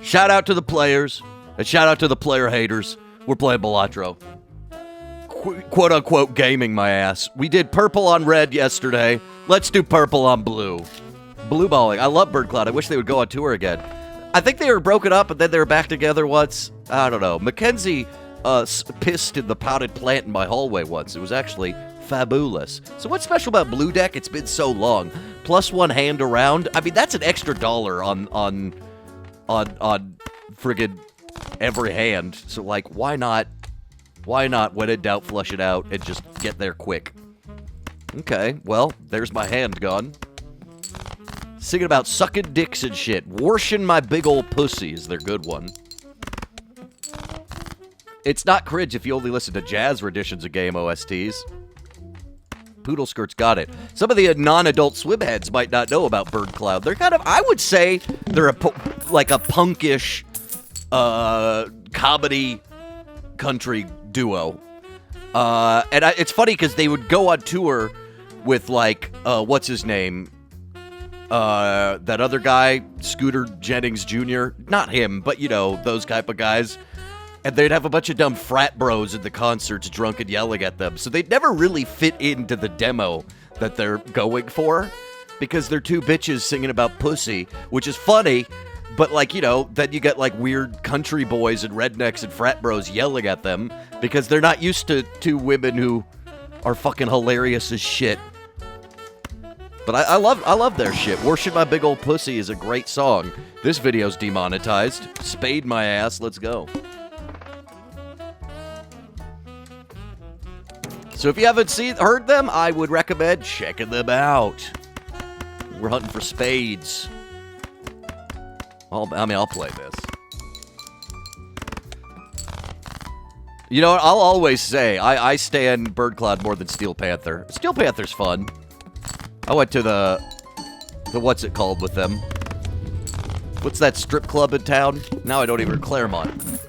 Shout out to the players, and shout out to the player haters. We're playing Balatro. Quote-unquote gaming my ass. We did purple on red yesterday. Let's do purple on blue. Blue balling. I love Bird Cloud. I wish they would go on tour again. I think they were broken up, and then they were back together once. I don't know. Mackenzie pissed in the potted plant in my hallway once. It was actually fabulous. So what's special about Blue Deck? It's been so long. +1 hand around. I mean, that's an extra $1 on friggin' every hand. So, like, why not? Why not, when in doubt, flush it out and just get there quick? Okay, well, there's my hand gone. Singing about sucking dicks and shit. Washing my big old pussy is their good one. It's not cringe if you only listen to jazz renditions of game OSTs. Poodle Skirt's got it. Some of the non-adult swimheads might not know about Bird Cloud. They're kind of, I would say, they're like a punkish comedy country duo. And it's funny because they would go on tour with, like, what's his name? That other guy, Scooter Jennings Jr. Not him, but, you know, those type of guys. And they'd have a bunch of dumb frat bros at the concerts drunk and yelling at them. So they'd never really fit into the demo that they're going for because they're two bitches singing about pussy, which is funny. But, like, you know, then you get, like, weird country boys and rednecks and frat bros yelling at them because they're not used to two women who are fucking hilarious as shit. But I love their shit. Worship My Big Old Pussy is a great song. This video's demonetized. Spade my ass. Let's go. So if you haven't heard them, I would recommend checking them out. We're hunting for spades. I'll play this. You know what? I'll always say I stand Bird Cloud more than Steel Panther. Steel Panther's fun. I went to the what's it called with them? What's that strip club in town? Now I don't even Claremont.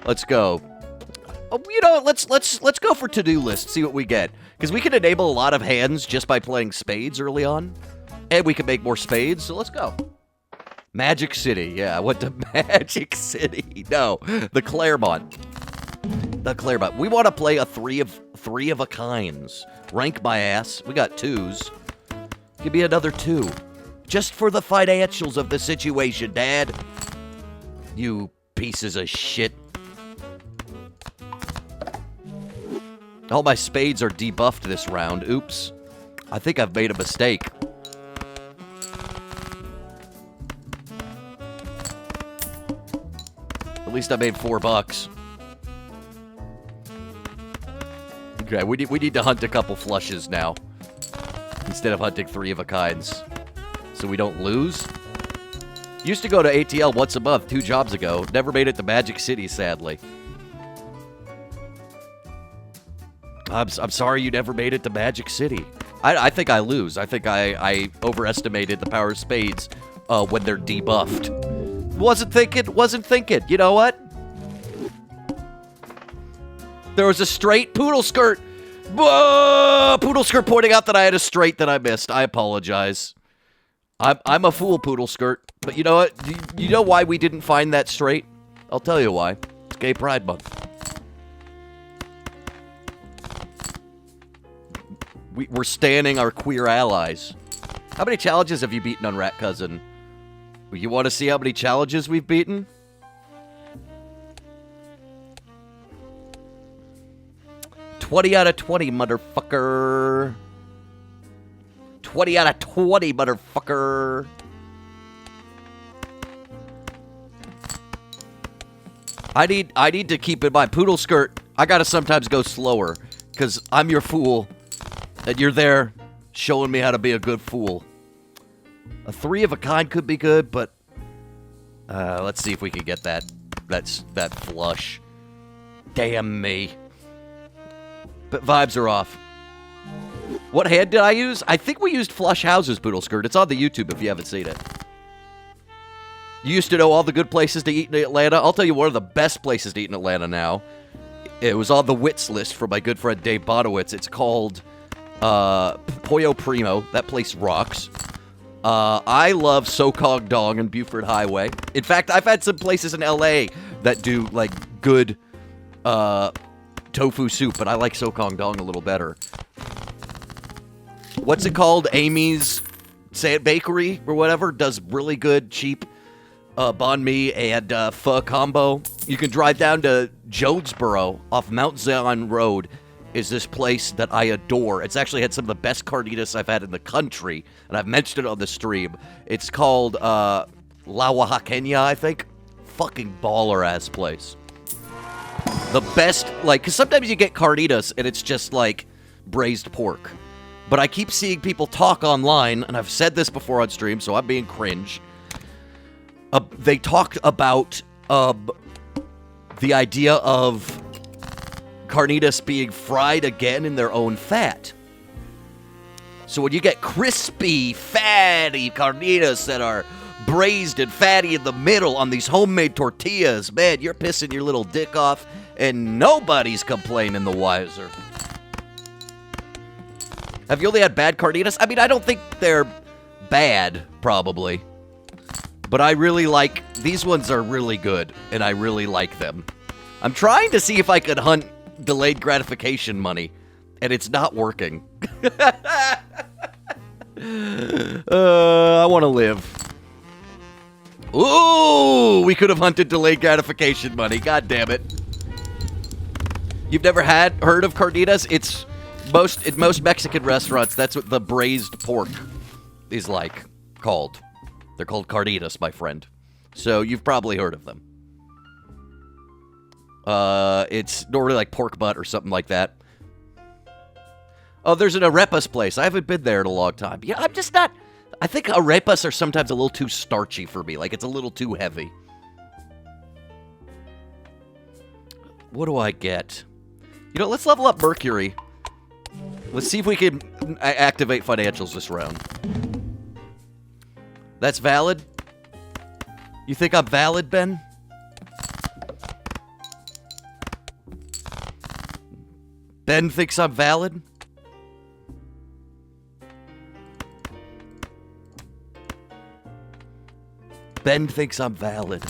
Let's go. Oh, you know, let's go for to-do list. See what we get, because we can enable a lot of hands just by playing spades early on, and we can make more spades. So let's go. Magic City. Yeah, I went to Magic City. No, the Claremont. The Claremont. We want to play a three of a kinds. Rank my ass. We got 2s. Give me another 2. Just for the financials of the situation, Dad. You pieces of shit. All my spades are debuffed this round. Oops. I think I've made a mistake. At least I made $4. Okay, we need to hunt a couple flushes now. Instead of hunting 3 of a kinds. So we don't lose. Used to go to ATL once a month 2 jobs ago. Never made it to Magic City, sadly. I'm sorry you never made it to Magic City. I think I lose. I think I overestimated the power of spades when they're debuffed. Wasn't thinking. You know what? There was a straight Poodle Skirt. Poodle Skirt pointing out that I had a straight that I missed. I apologize. I'm a fool, Poodle Skirt. But you know what? You know why we didn't find that straight? I'll tell you why. It's Gay Pride Month. We're standing our queer allies. How many challenges have you beaten on Rat Cousin? You want to see how many challenges we've beaten? $20 out of 20, motherfucker. 20 out of 20, motherfucker. I need to keep in mind, Poodle Skirt, I gotta sometimes go slower, because I'm your fool. And you're there showing me how to be a good fool. A 3 of a kind could be good, but let's see if we can get that flush. Damn me. But vibes are off. What hand did I use? I think we used flush houses, Poodle Skirt. It's on the YouTube if you haven't seen it. You used to know all the good places to eat in Atlanta. I'll tell you one of the best places to eat in Atlanta now. It was on the Wits list for my good friend Dave Bonowitz. It's called Pollo Primo. That place rocks. I love Sokong Dong and Buford Highway. In fact, I've had some places in LA that do, like, good tofu soup, but I like Sokong Dong a little better. What's it called? Amy's Bakery or whatever does really good, cheap banh mi and pho combo. You can drive down to Jonesboro off Mount Zion Road. Is this place that I adore. It's actually had some of the best carnitas I've had in the country, and I've mentioned it on the stream. It's called La Oaxaqueña, I think. Fucking baller-ass place. The best, like, because sometimes you get carnitas, and it's just, like, braised pork. But I keep seeing people talk online, and I've said this before on stream, so I'm being cringe. They talked about the idea of carnitas being fried again in their own fat. So when you get crispy, fatty carnitas that are braised and fatty in the middle on these homemade tortillas, man, you're pissing your little dick off, and nobody's complaining the wiser. Have you only had bad carnitas? I mean, I don't think they're bad, probably. But I really like, these ones are really good, and I really like them. I'm trying to see if I could hunt delayed gratification money, and it's not working. I want to live. Ooh, we could have hunted delayed gratification money. God damn it. You've never heard of carnitas? It's in most Mexican restaurants, that's what the braised pork is like called. They're called carnitas, my friend. So you've probably heard of them. It's normally like pork butt or something like that. Oh, there's an arepas place. I haven't been there in a long time. Yeah, I'm just not... I think arepas are sometimes a little too starchy for me. Like, it's a little too heavy. What do I get? You know, let's level up Mercury. Let's see if we can activate financials this round. That's valid? You think I'm valid, Ben? Ben thinks I'm valid? Ben thinks I'm valid.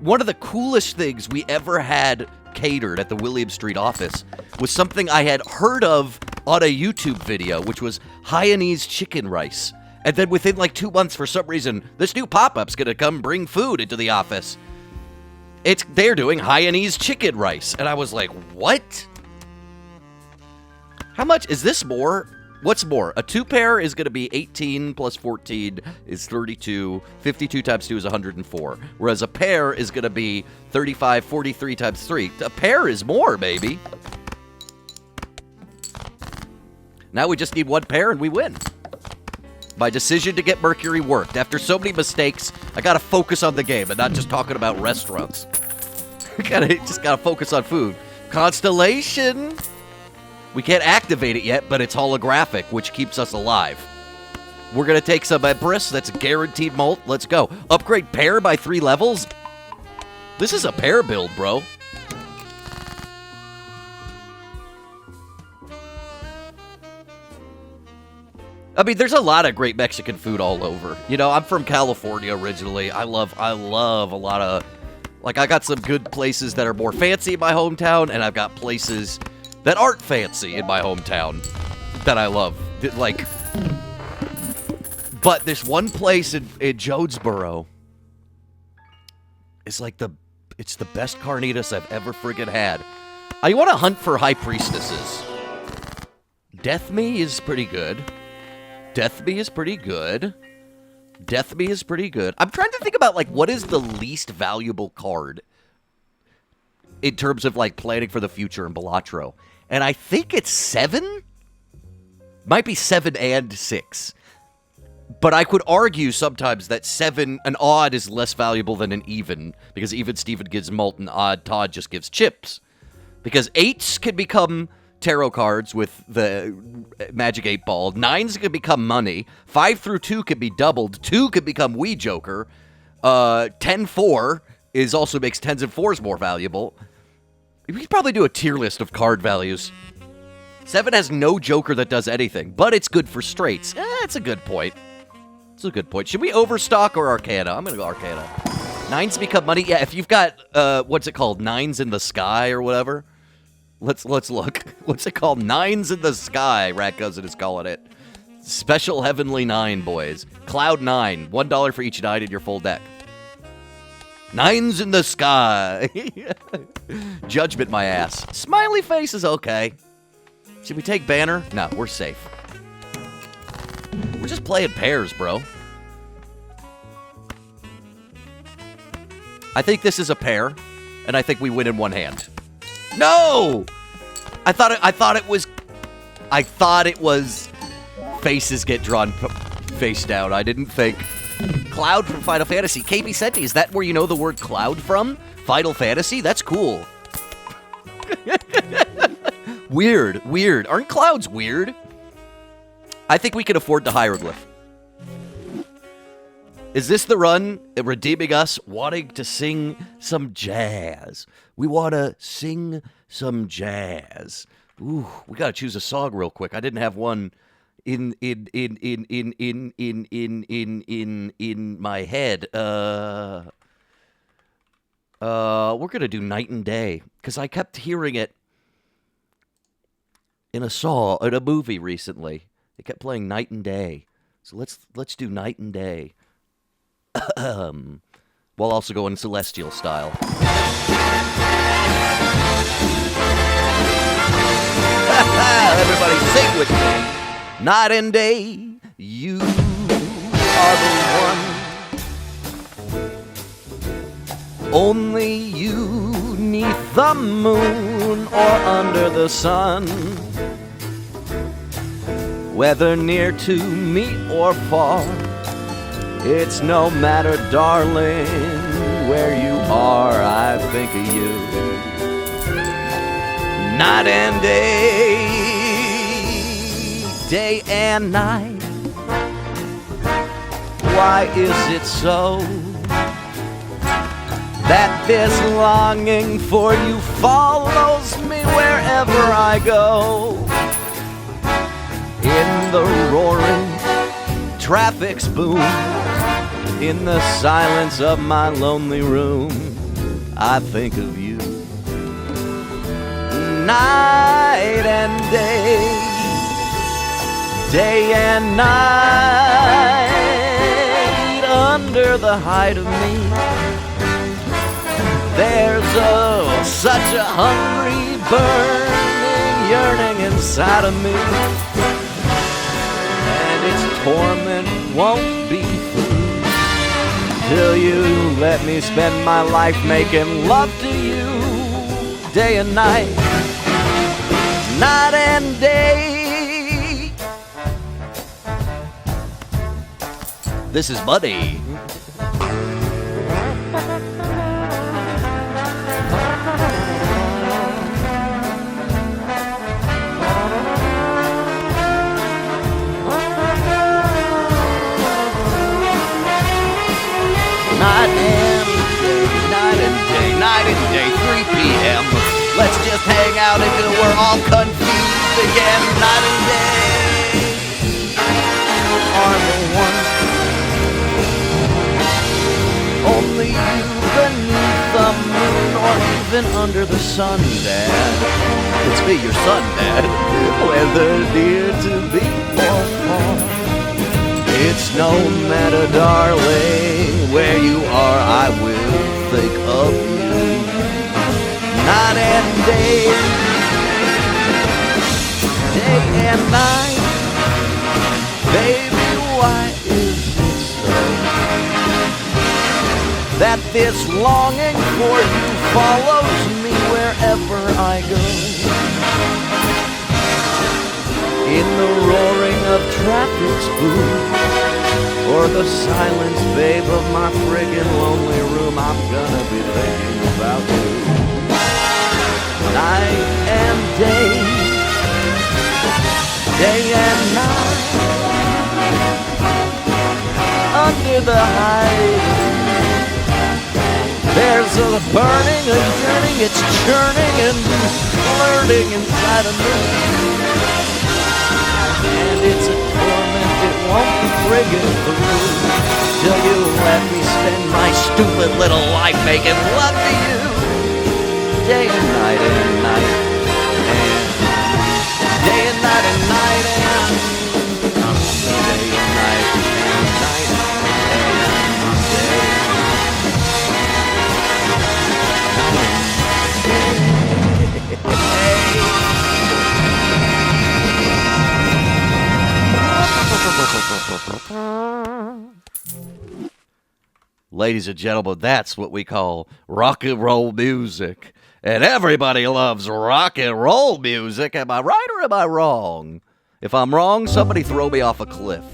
One of the coolest things we ever had catered at the William Street office was something I had heard of on a YouTube video, which was Hainanese chicken rice. And then within like 2 months, for some reason, this new pop-up's gonna come bring food into the office. They're doing Hainanese chicken rice. And I was like, what? How much? Is this more? What's more? A 2-pair is going to be 18 plus 14 is 32. 52 times 2 is 104. Whereas a pair is going to be 35, 43 times 3. A pair is more, baby. Now we just need 1 pair and we win. My decision to get Mercury worked. After so many mistakes, I gotta focus on the game and not just talking about restaurants. Just gotta focus on food. Constellation! We can't activate it yet, but it's holographic, which keeps us alive. We're gonna take some Empress, that's guaranteed mult. Let's go. Upgrade pair by 3 levels? This is a pair build, bro. I mean, there's a lot of great Mexican food all over. You know, I'm from California originally. I love a lot of... Like, I got some good places that are more fancy in my hometown, and I've got places that aren't fancy in my hometown that I love. Like... But this one place in Jonesboro is like it's the best carnitas I've ever friggin' had. I want to hunt for high priestesses. Death Me is pretty good. Death Me is pretty good. Death Me is pretty good. I'm trying to think about, like, what is the least valuable card in terms of, like, planning for the future in Balatro. And I think it's 7? Might be 7 and 6. But I could argue sometimes that 7, an odd is less valuable than an even, because even Steven gives malt and odd Todd just gives chips. Because 8s can become tarot cards with the Magic 8 Ball. 9s can become money. 5 through 2 can be doubled. 2 can become Wii Joker. 10-4 also makes 10s and 4s more valuable. We could probably do a tier list of card values. 7 has no joker that does anything, but it's good for straights. That's a good point. It's a good point. Should we overstock or Arcana? I'm going to go Arcana. 9s become money. Yeah, if you've got, what's it called? 9s in the sky or whatever. Let's look. What's it called? 9s in the sky, Rat Cousin is calling it. Special Heavenly 9, boys. Cloud 9. $1 for each 9 in your full deck. 9s in the sky. Judgment, my ass. Smiley face is okay. Should we take Banner? No, we're safe. We're just playing pairs, bro. I think this is a pair, and I think we win in one hand. No! I thought it was faces get drawn face down. I didn't think. Cloud from Final Fantasy. KB Senti, is that where you know the word cloud from? Final Fantasy? That's cool. Weird. Aren't clouds weird? I think we can afford the hieroglyph. Is this the run redeeming us wanting to sing some jazz? We want to sing some jazz. Ooh, we got to choose a song real quick. I didn't have one in my head. We're going to do Night and Day because I kept hearing it in a movie recently. They kept playing Night and Day. So let's do Night and Day. While also going Celestial style. Everybody sing with me. Night and day, you are the one. Only you neath the moon or under the sun. Whether near to me or far, it's no matter, darling, where you are, I think of you. Night and day and night. Why is it so that this longing for you follows me wherever I go? In the roaring traffic's boom, in the silence of my lonely room, I think of you. Night and day and night, under the height of me, there's such a hungry, burning yearning inside of me, and its torment won't be through till you let me spend my life making love to you, day and night, night and day. This is Buddy. Night and day, 3 p.m. Let's just hang out until we're all confused again. Night and day are the one. Only you beneath the moon or even under the sun, Dad. It's me, your son, Dad. Whether near to be or far, it's no matter, darling, where you are, I will think of you. Night and day and night, baby, why is it so that this longing for you follows me wherever I go? In the roaring of traffic's boom, or the silence, babe, of my friggin' lonely room, I'm gonna be thinking about you. Night and day and night, under the height, there's a burning, a yearning, it's churning and flirting inside of me. And it's a torment, it won't be friggin' through till you let me spend my stupid little life making love to you. Day and night and night and day and night and night and day and night and night and day. Ladies and gentlemen, that's what we call rock and roll music. And everybody loves rock and roll music. Am I right or am I wrong? If I'm wrong, somebody throw me off a cliff.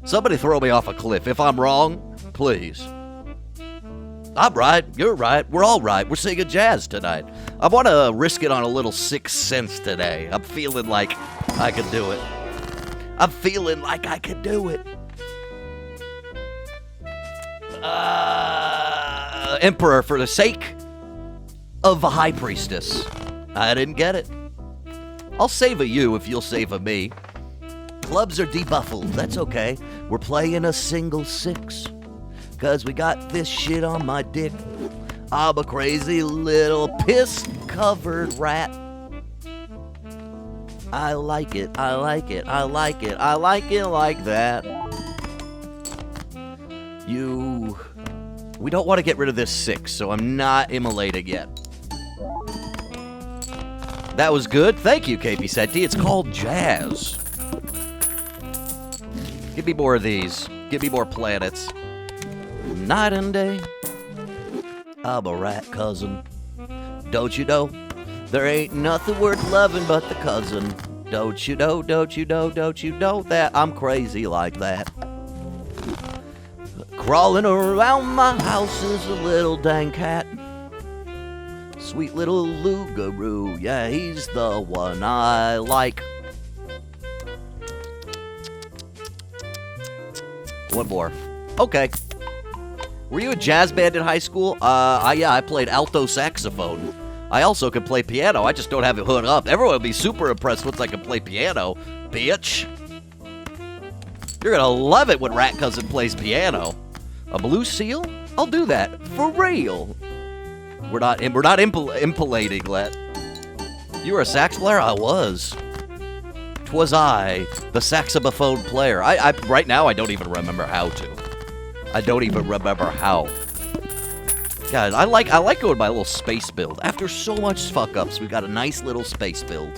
Somebody throw me off a cliff. If I'm wrong, please. I'm right. You're right. We're all right. We're singing jazz tonight. I want to risk it on a little Sixth Sense today. I'm feeling like I can do it. I'm feeling like I can do it. Emperor, for the sake of a high priestess. I didn't get it. I'll save a you if you'll save a me. Clubs are debuffled. That's okay. We're playing a single six. Cause we got this shit on my dick. I'm a crazy little piss-covered rat. I like it, I like it, I like it, I like it like that. We don't want to get rid of this 6, so I'm not immolating yet. That was good. Thank you, KP Senti. It's called jazz. Give me more of these. Give me more planets. Night and day. I'm a rat cousin. Don't you know? There ain't nothing worth loving but the cousin. Don't you know, don't you know, don't you know that I'm crazy like that? Crawling around my house is a little dang cat. Sweet little Lugaroo, yeah, he's the one I like. One more. Okay. Were you a jazz band in high school? Yeah, I played alto saxophone. I also can play piano. I just don't have it hooked up. Everyone will be super impressed once I can play piano, bitch. You're gonna love it when Rat Cousin plays piano. A blue seal? I'll do that for real. We're not impallating, Let. You were a sax player? I was. 'Twas I, the saxophone player. I right now I don't even remember how to. I don't even remember how. God, I like going my little space build. After so much fuck ups, we got a nice little space build.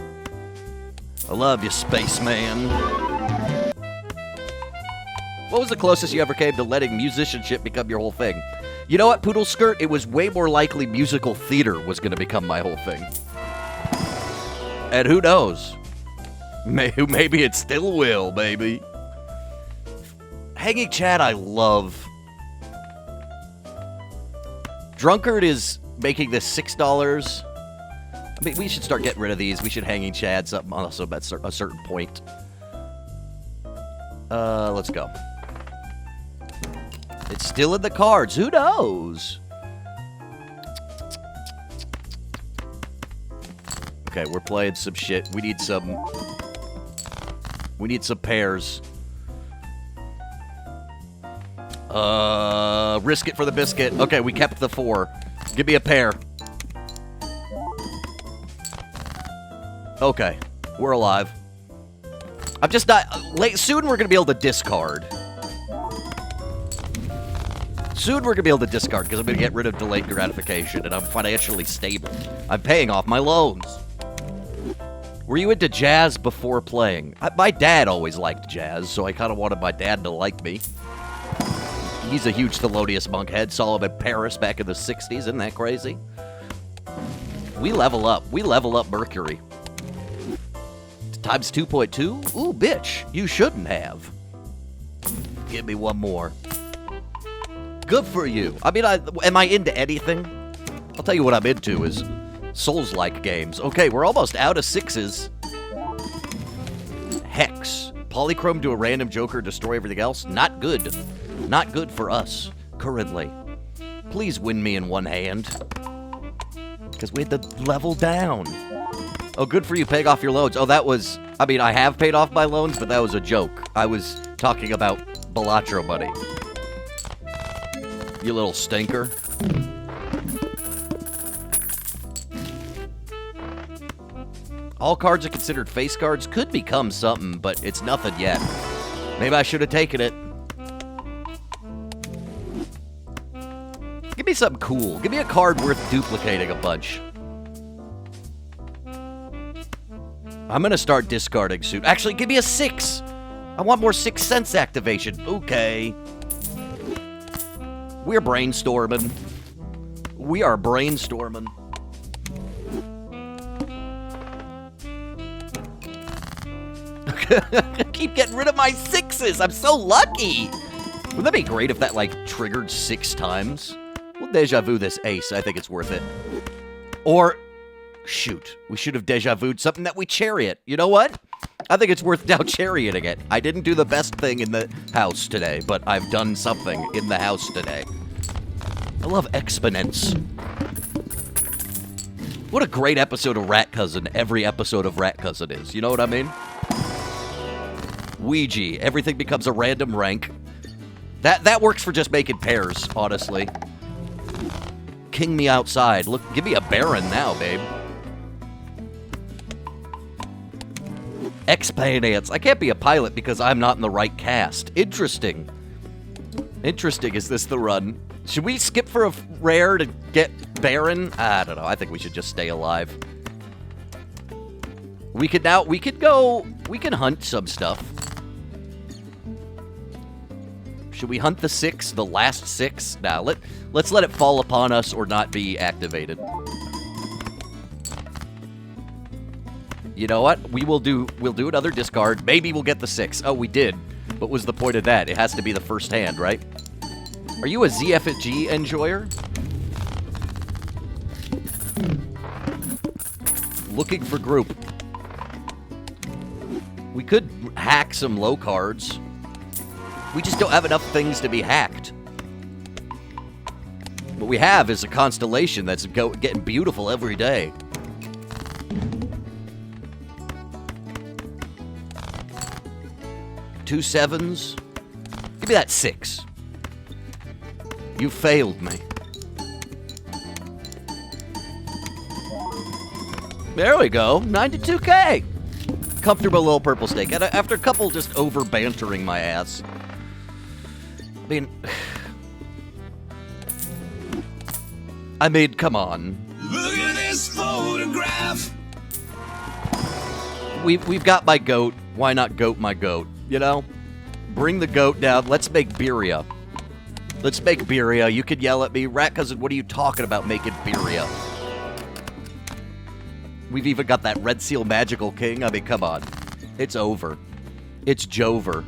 I love you, spaceman. What was the closest you ever came to letting musicianship become your whole thing? You know what, Poodle Skirt? It was way more likely musical theater was going to become my whole thing. And who knows? Maybe it still will, baby. Hanging Chad, I love. Drunkard is making this $6. I mean, we should start getting rid of these. We should Hanging Chad something also at a certain point. Let's go. It's still in the cards. Who knows? Okay, we're playing some shit. We need some pairs. Risk it for the biscuit. Okay, we kept the 4. Give me a pair. Okay, we're alive. I'm just not... Soon we're going to be able to discard. Soon we're going to be able to discard because I'm going to get rid of delayed gratification and I'm financially stable. I'm paying off my loans. Were you into jazz before playing? My dad always liked jazz, so I kind of wanted my dad to like me. He's a huge Thelonious Monk head. Saw him in Paris back in the 60s. Isn't that crazy? We level up. We level up Mercury. Times 2.2? Ooh, bitch. You shouldn't have. Give me one more. Good for you. I mean, am I into anything? I'll tell you what I'm into is Souls-like games. Okay, we're almost out of 6s. Hex. Polychrome to a random joker, destroy everything else. Not good. Not good for us, currently. Please win me in one hand. Because we had to level down. Oh, good for you, paying off your loads. Oh, that was I mean, I have paid off my loans, but that was a joke. I was talking about Balatro money. You little stinker. All cards are considered face cards. Could become something, but it's nothing yet. Maybe I should have taken it. Give me something cool. Give me a card worth duplicating a bunch. I'm going to start discarding soon. Actually, give me a 6. I want more 6th Sense activation. Okay. We're brainstorming. We are brainstorming. Keep getting rid of my 6s. I'm so lucky. Wouldn't that be great if that, like, triggered 6 times? We'll deja vu this ace. I think it's worth it. Or, shoot, we should have deja vu'd something that we chariot. You know what? I think it's worth now charioting it. I didn't do the best thing in the house today, but I've done something in the house today. I love exponents. What a great episode of Rat Cousin every episode of Rat Cousin is. You know what I mean? Ouija. Everything becomes a random rank. That works for just making pairs, honestly. King me outside. Look, give me a Baron now, babe. Exponents. I can't be a pilot because I'm not in the right cast. Interesting. Interesting. Is this the run? Should we skip for a rare to get Baron? I don't know. I think we should just stay alive. We can hunt some stuff. Should we hunt the 6, the last 6? Nah, let's let it fall upon us or not be activated. You know what? We'll do another discard. Maybe we'll get the 6. Oh, we did. What was the point of that? It has to be the first hand, right? Are you a ZFG enjoyer? Looking for group. We could hack some low cards. We just don't have enough things to be hacked. What we have is a constellation that's getting beautiful every day. Two 7s. Give me that 6. You failed me. There we go. 92K. Comfortable little purple snake. After a couple just over bantering my ass. I mean, come on. Look at this photograph. We've got my goat. Why not goat my goat? You know? Bring the goat down. Let's make birria. Let's make birria. You could yell at me, Rat Cousin, what are you talking about making birria? We've even got that Red Seal Magical King. I mean, come on. It's over. It's Jover.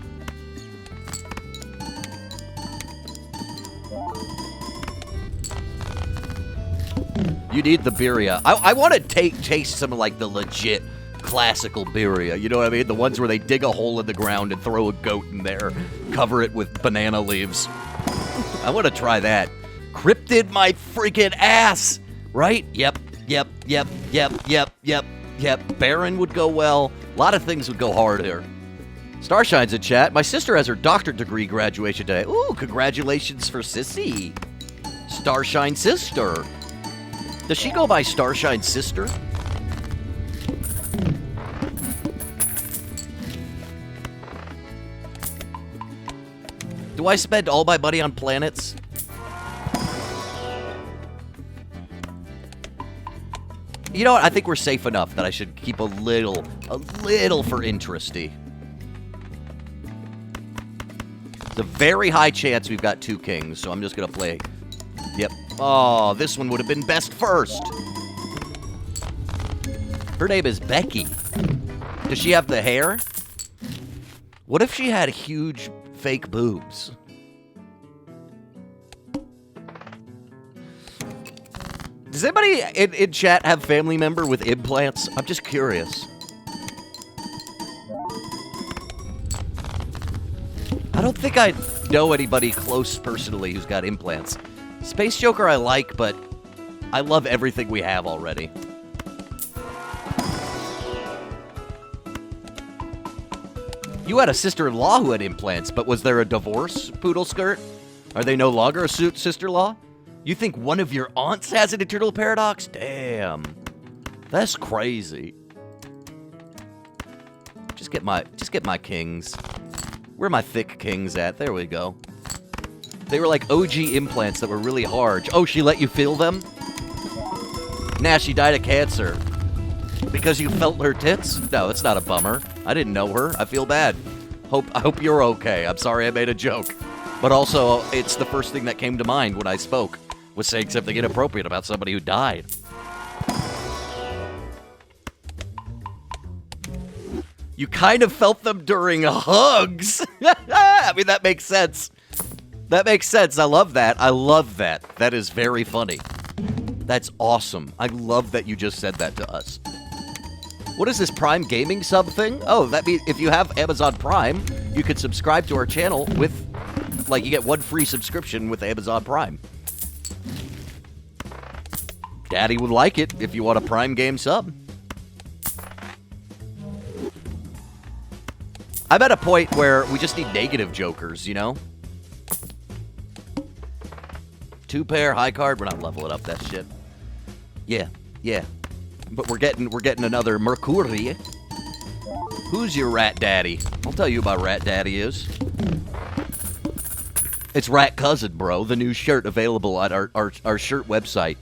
You need the birria. I want to taste some of, like, the legit classical birria. You know what I mean? The ones where they dig a hole in the ground and throw a goat in there, cover it with banana leaves. I want to try that. Cryptid my freaking ass! Right? Yep. Baron would go well. A lot of things would go hard here. Starshine's in chat. My sister has her doctorate degree graduation today. Ooh, congratulations for Sissy. Starshine sister. Does she go by Starshine sister? Do I spend all my money on planets? You know what? I think we're safe enough that I should keep a little for interesty. It's a very high chance we've got 2 kings, so I'm just gonna play. Yep. Oh, this one would have been best first. Her name is Becky. Does she have the hair? What if she had huge fake boobs? Does anybody in chat have family member with implants? I'm just curious. I don't think I know anybody close personally who's got implants. Space Joker I like, but I love everything we have already. You had a sister-in-law who had implants, but was there a divorce, Poodle Skirt? Are they no longer a sister-in-law? You think one of your aunts has an internal paradox? Damn. That's crazy. Just get my kings. Where are my thick kings at? There we go. They were like OG implants that were really hard. Oh, she let you feel them? Nah, she died of cancer. Because you felt her tits? No, that's not a bummer. I didn't know her. I feel bad. I hope you're okay. I'm sorry I made a joke. But also, it's the first thing that came to mind when I spoke, was saying something inappropriate about somebody who died. You kind of felt them during hugs. I mean, that makes sense. That makes sense. I love that. I love that. That is very funny. That's awesome. I love that you just said that to us. What is this Prime Gaming sub thing? Oh, that means if you have Amazon Prime, you could subscribe to our channel with, like, you get one free subscription with Amazon Prime. Daddy would like it if you want a Prime Game sub. I'm at a point where we just need negative jokers, you know? 2-pair, high card, we're not leveling up that shit. Yeah. But we're getting another Mercury. Who's your rat daddy? I'll tell you who my rat daddy is. It's Rat Cousin, bro. The new shirt available at our shirt website.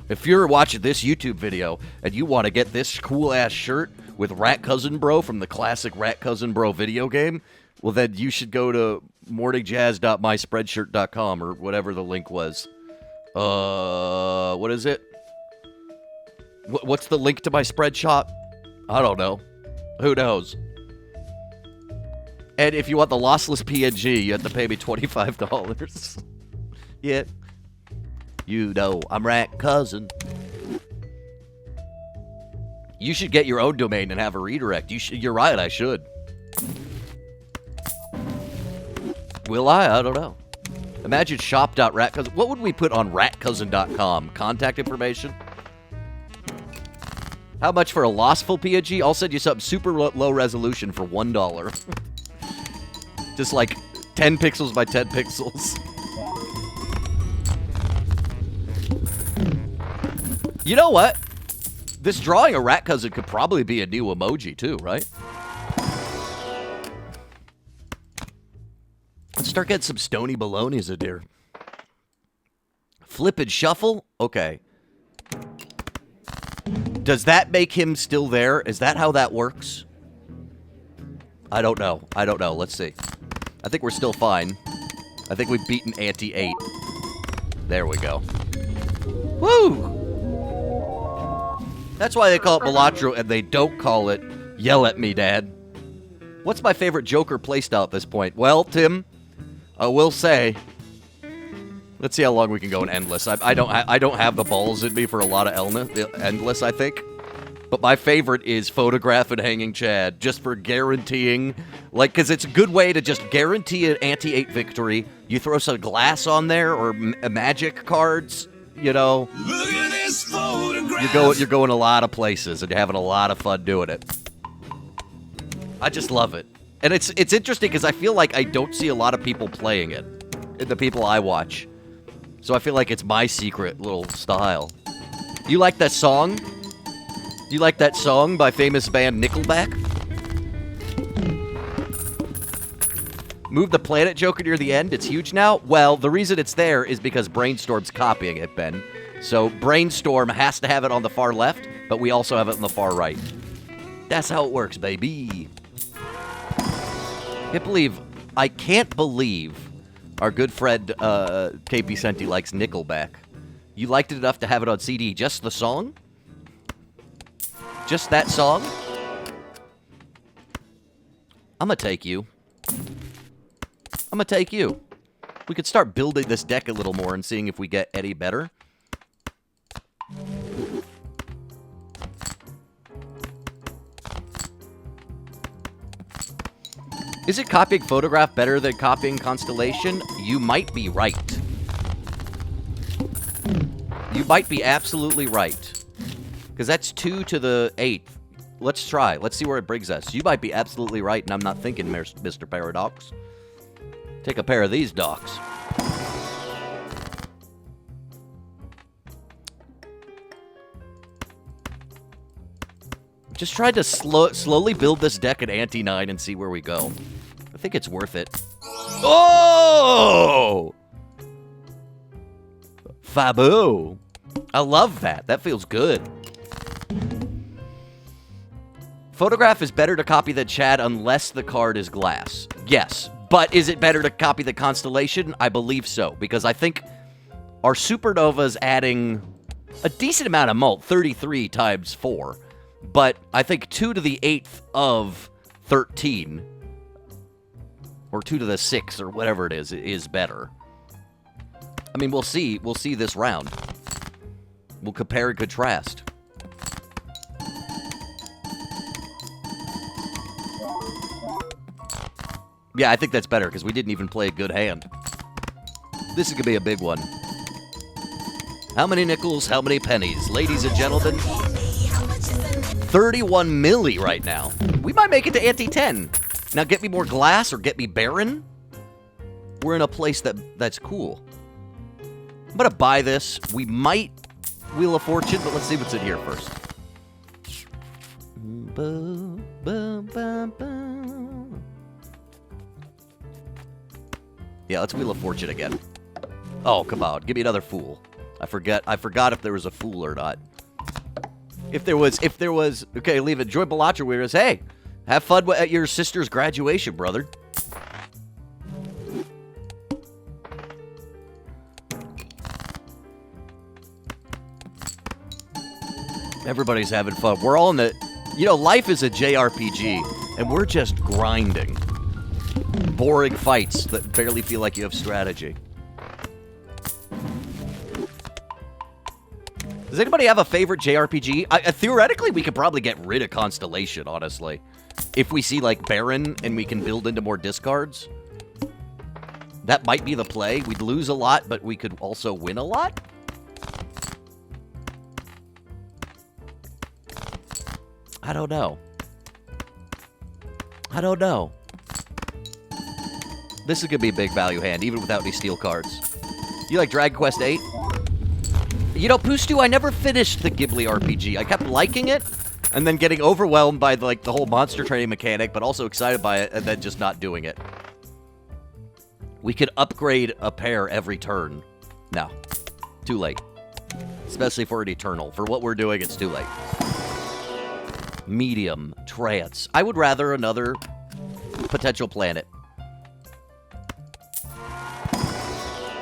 If you're watching this YouTube video and you want to get this cool-ass shirt with Rat Cousin Bro from the classic Rat Cousin Bro video game, well, then you should go to morningjazz.myspreadshirt.com or whatever the link was. What is it? What's the link to my spread shop? I don't know. Who knows? And if you want the lossless PNG, you have to pay me $25. Yeah. You know, I'm Rat Cousin. You should get your own domain and have a redirect. You're right, I should. Will I? I don't know. Imagine shop.ratcousin. What would we put on ratcousin.com? Contact information? How much for a lossful PNG? I'll send you something super low resolution for $1. Just like 10 pixels by 10 pixels. You know what? This drawing a Rat Cousin could probably be a new emoji too, right? Let's start getting some stony balonies in here. Flip and shuffle? Okay. Does that make him still there? Is that how that works? I don't know. Let's see. I think we're still fine. I think we've beaten Ante 8. There we go. Woo! That's why they call it Balatro and they don't call it Yell at Me, Dad. What's my favorite Joker playstyle at this point? Well, Tim, I will say, let's see how long we can go in Endless. I don't have the balls in me for a lot of Endless, I think. But my favorite is Photograph and Hanging Chad, just for guaranteeing, like, because it's a good way to just guarantee an Ante 8 victory. You throw some glass on there or magic cards, you know. Look at this photograph. You're going a lot of places and you're having a lot of fun doing it. I just love it. And it's interesting because I feel like I don't see a lot of people playing it, the people I watch. So I feel like it's my secret little style. You like that song? You like that song by famous band Nickelback? Move the Planet Joker near the end. It's huge now. Well, the reason it's there is because Brainstorm's copying it, Ben. So Brainstorm has to have it on the far left, but we also have it on the far right. That's how it works, baby. I can't believe our good friend KP Senti likes Nickelback. You liked it enough to have it on CD. Just the song? Just that song? I'm gonna take you. We could start building this deck a little more and seeing if we get any better. Is it copying Photograph better than copying Constellation? You might be right. You might be absolutely right. Because that's 2 to the 8th. Let's try. Let's see where it brings us. You might be absolutely right, and I'm not thinking, Mr. Paradox. Take a pair of these docs. Just tried to slowly build this deck at ante 9 and see where we go. I think it's worth it. Oh! Fabu. I love that. That feels good. Photograph is better to copy than Chad unless the card is glass. Yes. But is it better to copy the constellation? I believe so. Because I think our supernova's adding a decent amount of mult. 33 times 4. But I think 2 to the 8th of 13, or 2 to the 6th, or whatever it is better. I mean, we'll see. We'll see this round. We'll compare and contrast. Yeah, I think that's better, because we didn't even play a good hand. This is going to be a big one. How many nickels, how many pennies? Ladies and gentlemen, 31 milli right now. We might make it to ante 10. Now get me more glass or get me Baron. We're in a place that's cool. I'm going to buy this. We might Wheel of Fortune, but let's see what's in here first. Yeah, let's Wheel of Fortune again. Oh, come on. Give me another Fool. I forgot if there was a Fool or not. If there was, okay, leave it. Enjoy Balatro Weirders. Hey, have fun at your sister's graduation, brother. Everybody's having fun. We're all in the, life is a JRPG, and we're just grinding. Boring fights that barely feel like you have strategy. Does anybody have a favorite JRPG? Theoretically, we could probably get rid of Constellation, honestly. If we see, like, Baron and we can build into more discards. That might be the play. We'd lose a lot, but we could also win a lot? I don't know. I don't know. This is going to be a big value hand, even without any steel cards. You like Dragon Quest VIII? Pustu, I never finished the Ghibli RPG. I kept liking it, and then getting overwhelmed by, the whole monster training mechanic, but also excited by it, and then just not doing it. We could upgrade a pair every turn. No. Too late. Especially for an Eternal. For what we're doing, it's too late. Medium. Trance. I would rather another potential planet.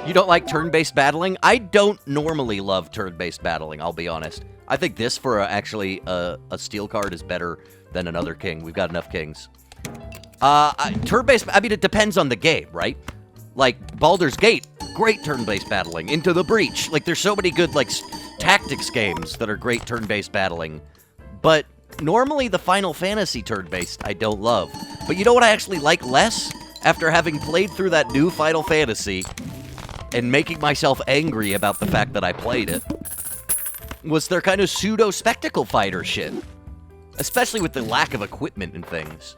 You don't like turn-based battling? I don't normally love turn-based battling, I'll be honest. I think this for actually a steel card is better than another king. We've got enough kings. Turn-based, I mean, it depends on the game, right? Like, Baldur's Gate, great turn-based battling. Into the Breach. Like, there's so many good, tactics games that are great turn-based battling. But normally the Final Fantasy turn-based I don't love. But you know what I actually like less? After having played through that new Final Fantasy and making myself angry about the fact that I played it, was their kind of pseudo-spectacle fighter shit. Especially with the lack of equipment and things.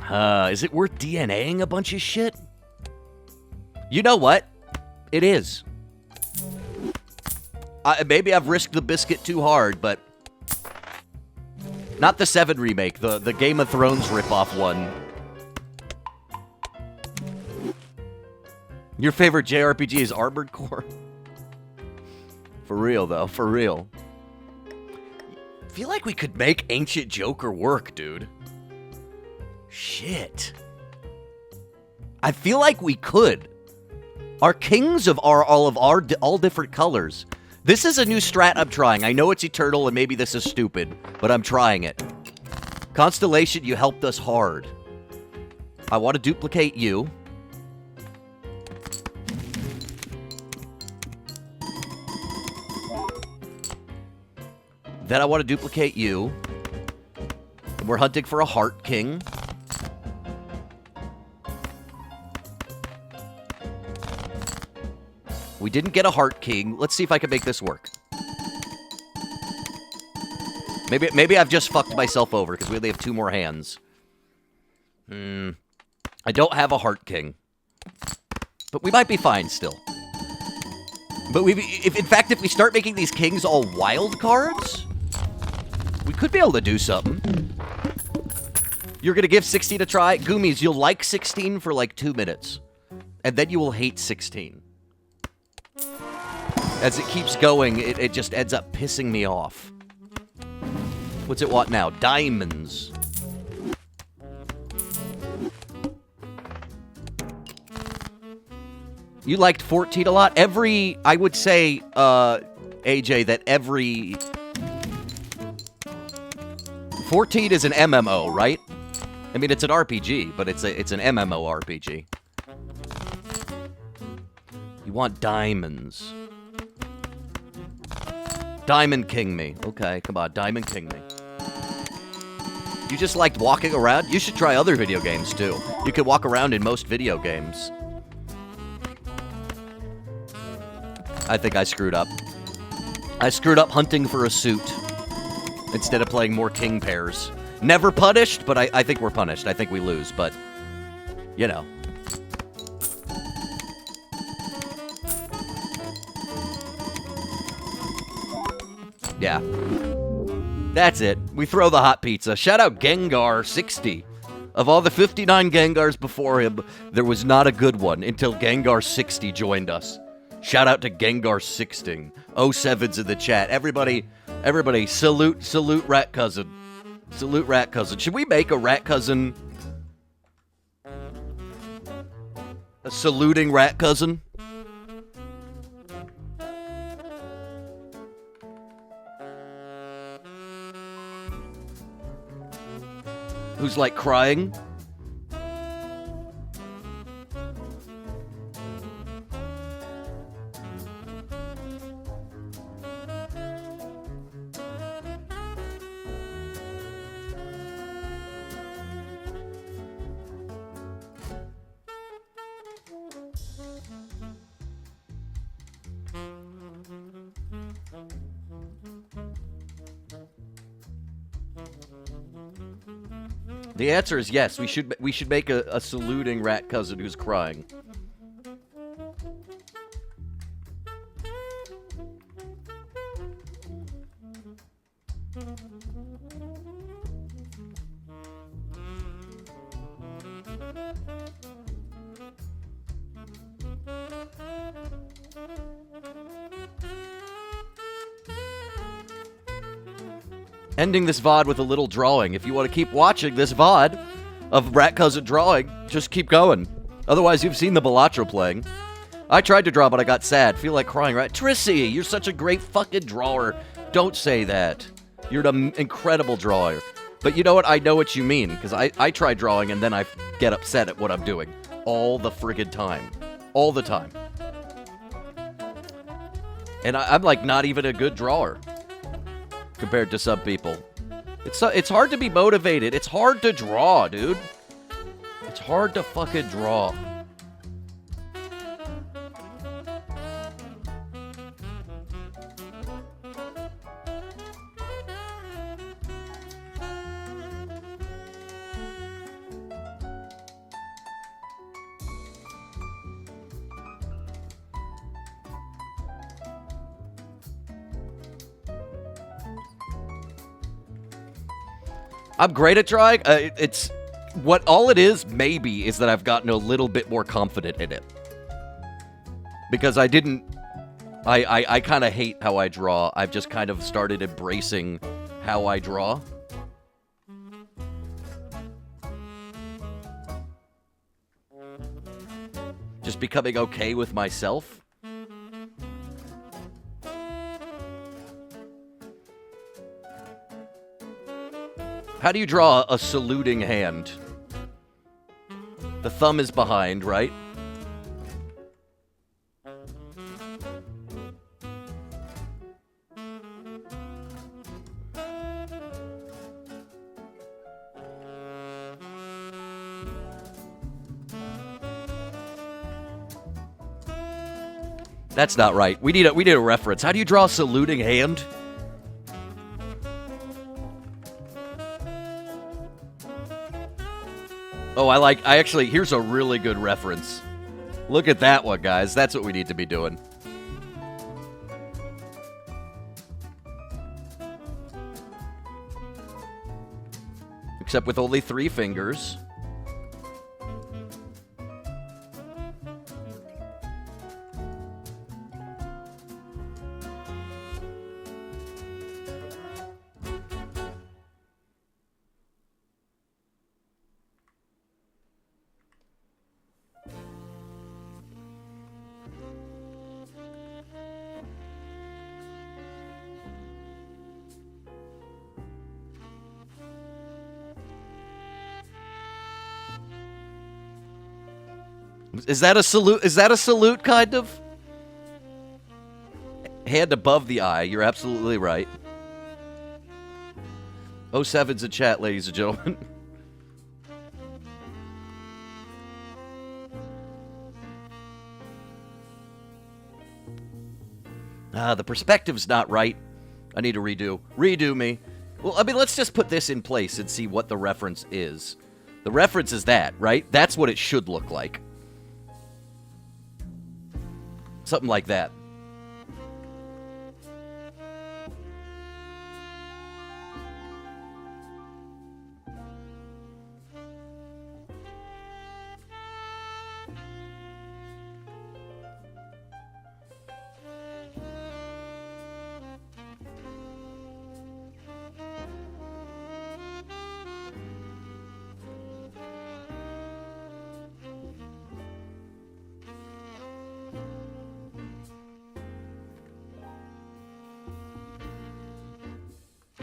Is it worth DNAing a bunch of shit? You know what? It is. Maybe I've risked the biscuit too hard, but not the 7 remake, the Game of Thrones ripoff one. Your favorite JRPG is Armored Core? For real, though. For real. I feel like we could make Ancient Joker work, dude. Shit. I feel like we could. Our kings are all different colors. This is a new strat I'm trying. I know it's Eternal, and maybe this is stupid, but I'm trying it. Constellation, you helped us hard. I want to duplicate you. Then I want to duplicate you. And we're hunting for a Heart King. We didn't get a Heart King. Let's see if I can make this work. Maybe I've just fucked myself over because we only have 2 more hands. I don't have a Heart King. But we might be fine still. But in fact, if we start making these kings all wild cards, we could be able to do something. You're going to give 16 a try? Goomies, you'll like 16 for like 2 minutes. And then you will hate 16. As it keeps going, it just ends up pissing me off. What's it want now? Diamonds. You liked 14 a lot? I would say, AJ, that every... 14 is an MMO, right? I mean, it's an RPG, but it's an MMO RPG. You want diamonds. Diamond King me. Okay, come on, Diamond King me. You just liked walking around? You should try other video games, too. You can walk around in most video games. I think I screwed up. I screwed up hunting for a suit instead of playing more king pairs. Never punished, but I think we're punished. I think we lose, but, you know. Yeah. That's it. We throw the hot pizza. Shout out Gengar60. Of all the 59 Gengars before him, there was not a good one until Gengar60 joined us. Shout out to Gengar60. 07's in the chat. Everybody, salute Rat Cousin. Salute Rat Cousin. Should we make a Rat Cousin? A saluting Rat Cousin? Who's like crying? The answer is yes. We should make a saluting Rat Cousin who's crying. Ending this VOD with a little drawing. If you want to keep watching this VOD of Rat Cousin drawing, just keep going. Otherwise, you've seen the Balatro playing. I tried to draw, but I got sad. Feel like crying, right? Trissy, you're such a great fucking drawer. Don't say that. You're an incredible drawer. But you know what? I know what you mean, because I try drawing and then I get upset at what I'm doing. All the friggin' time. All the time. And I'm like not even a good drawer. Compared to some people. It's hard to be motivated. It's hard to draw, dude. It's hard to fucking draw. I'm great at drawing. It's what all it is, maybe, is that I've gotten a little bit more confident in it. Because I didn't... I kind of hate how I draw. I've just kind of started embracing how I draw. Just becoming okay with myself. How do you draw a saluting hand? The thumb is behind, right? That's not right. We need a reference. How do you draw a saluting hand? Oh, actually, here's a really good reference. Look at that one, guys. That's what we need to be doing. Except with only 3 fingers. Is that a salute? Is that a salute, kind of? Hand above the eye. You're absolutely right. 07's in chat, ladies and gentlemen. The perspective's not right. I need to redo. Redo me. Well, I mean, let's just put this in place and see what the reference is. The reference is that, right? That's what it should look like. Something like that.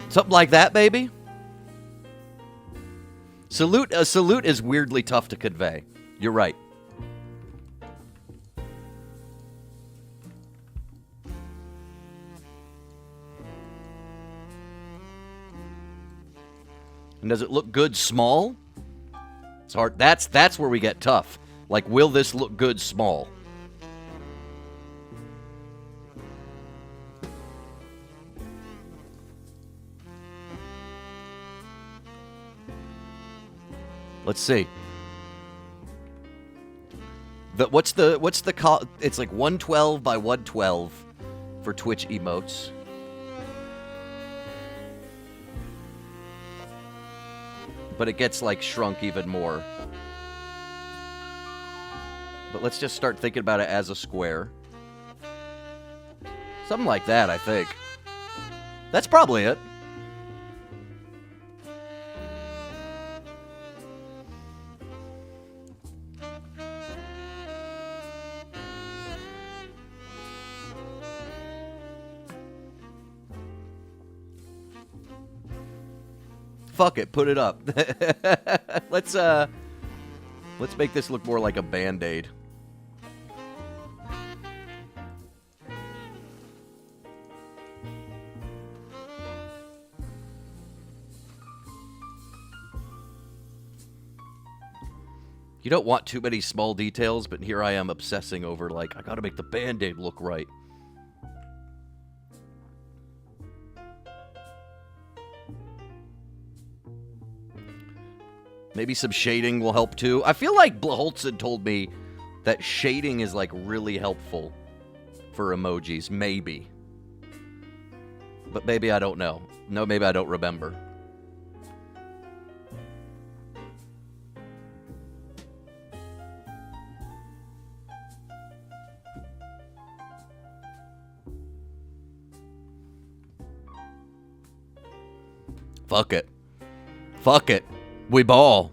Something like that, baby. A salute is weirdly tough to convey. You're right. And does it look good small? It's hard. That's where we get tough. Like, will this look good small? Let's see. What's the call? It's like 112 by 112 for Twitch emotes. But it gets like shrunk even more. But let's just start thinking about it as a square. Something like that, I think. That's probably it. Fuck it, put it up. Let's make this look more like a Band-Aid. You don't want too many small details, but here I am obsessing over, like, I gotta make the Band-Aid look right. Maybe some shading will help too. I feel like Blaholtzen told me that shading is like really helpful for emojis. Maybe. But maybe I don't know. No, maybe I don't remember. Fuck it. Fuck it. We ball.